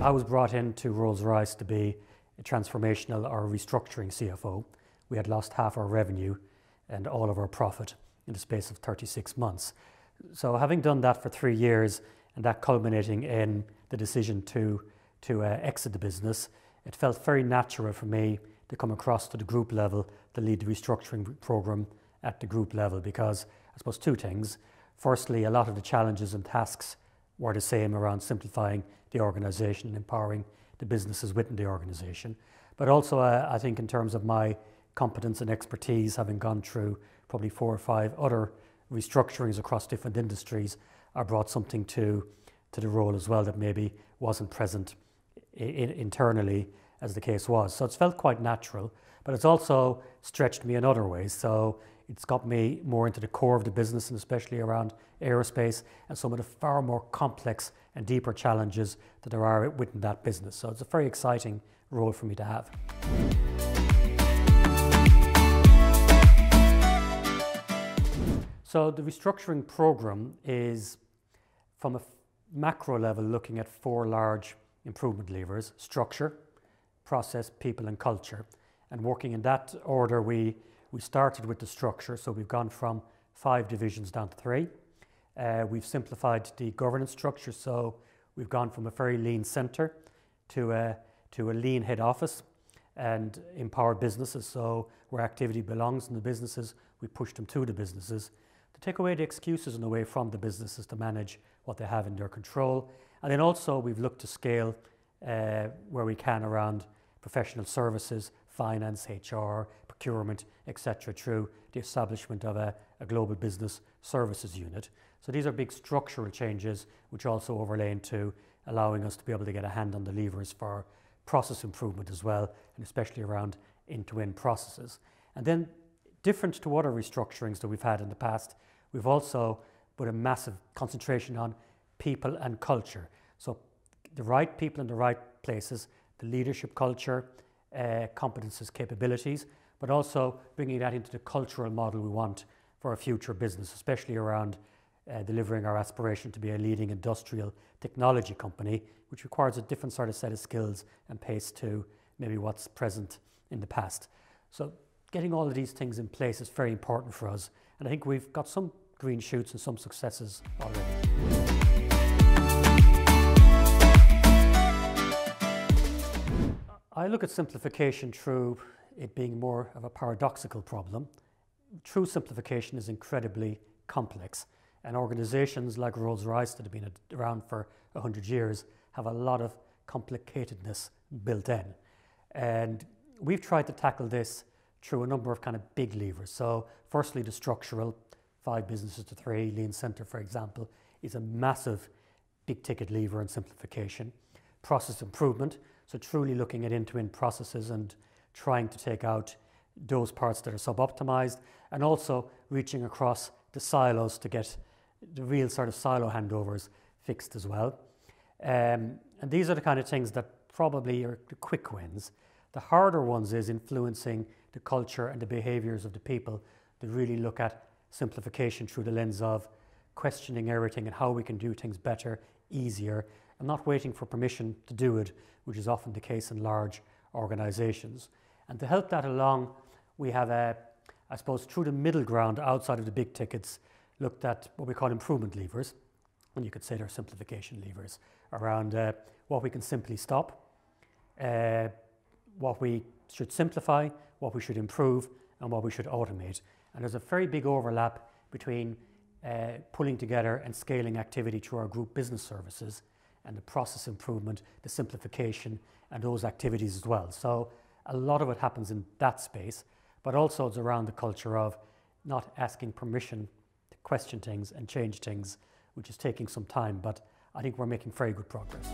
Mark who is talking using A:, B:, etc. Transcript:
A: I was brought into Rolls-Royce to be a transformational or restructuring CFO. We had lost half our revenue and all of our profit in the space of 36 months. So having done that for 3 years and that culminating in the decision to exit the business, it felt very natural for me to come across to the group level to lead the restructuring program at the group level, because I suppose two things. Firstly, a lot of the challenges and tasks were the same around simplifying the organisation and empowering the businesses within the organisation. But also I think in terms of my competence and expertise, having gone through probably 4 or 5 other restructurings across different industries, I brought something to the role as well that maybe wasn't present internally as the case was. So it's felt quite natural, but it's also stretched me in other ways. So it's got me more into the core of the business, and especially around aerospace and some of the far more complex and deeper challenges that there are within that business. So it's a very exciting role for me to have. So the restructuring program is, from a macro level, looking at 4 large improvement levers: structure, process, people and culture. And working in that order, we started with the structure. So we've gone from 5 divisions down to 3. We've simplified the governance structure. So we've gone from a very lean centre to a lean head office, and empowered businesses. So where activity belongs in the businesses, we push them to the businesses to take away the excuses and away from the businesses to manage what they have in their control. And then also we've looked to scale where we can around professional services, finance, HR, procurement, etc., through the establishment of a global business services unit. So these are big structural changes which also overlay into allowing us to be able to get a hand on the levers for process improvement as well, and especially around end-to-end processes. And then, different to other restructurings that we've had in the past, we've also put a massive concentration on people and culture. So the right people in the right places, the leadership culture, competences, capabilities, but also bringing that into the cultural model we want for our future business, especially around delivering our aspiration to be a leading industrial technology company, which requires a different sort of set of skills and pace to maybe what's present in the past. So getting all of these things in place is very important for us, and I think we've got some green shoots and some successes already. I look at simplification through it being more of a paradoxical problem. True simplification is incredibly complex, and organizations like Rolls-Royce that have been around for 100 years have a lot of complicatedness built in. And we've tried to tackle this through a number of kind of big levers. So firstly, the structural, 5 businesses to 3, lean center, for example, is a massive big ticket lever in simplification. Process improvement, so truly looking at end-to-end processes and trying to take out those parts that are sub-optimized, and also reaching across the silos to get the real sort of silo handovers fixed as well. And these are the kind of things that probably are the quick wins. The harder ones is influencing the culture and the behaviors of the people to really look at simplification through the lens of questioning everything and how we can do things better, easier, and not waiting for permission to do it, which is often the case in large organizations. And to help that along, we have, I suppose, through the middle ground outside of the big tickets, looked at what we call improvement levers, and you could say they're simplification levers, around what we can simply stop, what we should simplify, what we should improve, and what we should automate. And there's a very big overlap between pulling together and scaling activity through our group business services and the process improvement, the simplification, and those activities as well. So a lot of it happens in that space, but also it's around the culture of not asking permission to question things and change things, which is taking some time, but I think we're making very good progress.